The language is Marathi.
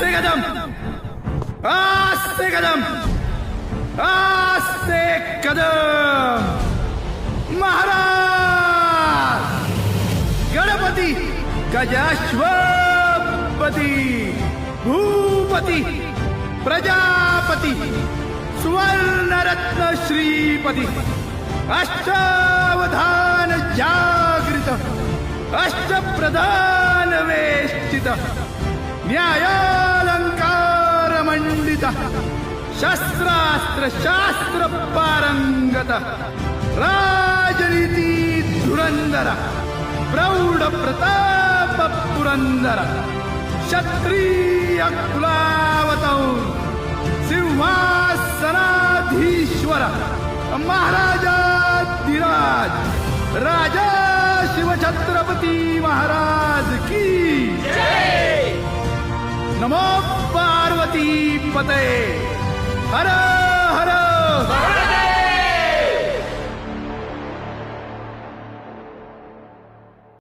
आस्ते कदम, आस्ते कदम, आस्ते कदम. महाराज गणपती गजाश्वपती भूपती प्रजापती सुवर्णरत्न श्रीपती अष्टावधान जागृत अष्टप्रधान वेष्टित न्यायालंकार मंडित शस्त्रास्त्र शास्त्र पारंगत राजनीती धुरंधर प्रौढ प्रताप पुरंदर क्षत्रिय कुलावतौ सिंहासनाधीश्वर महाराजाधिराज राजा शिवछत्रपती महाराज की जय. नमो पार्वती पते हर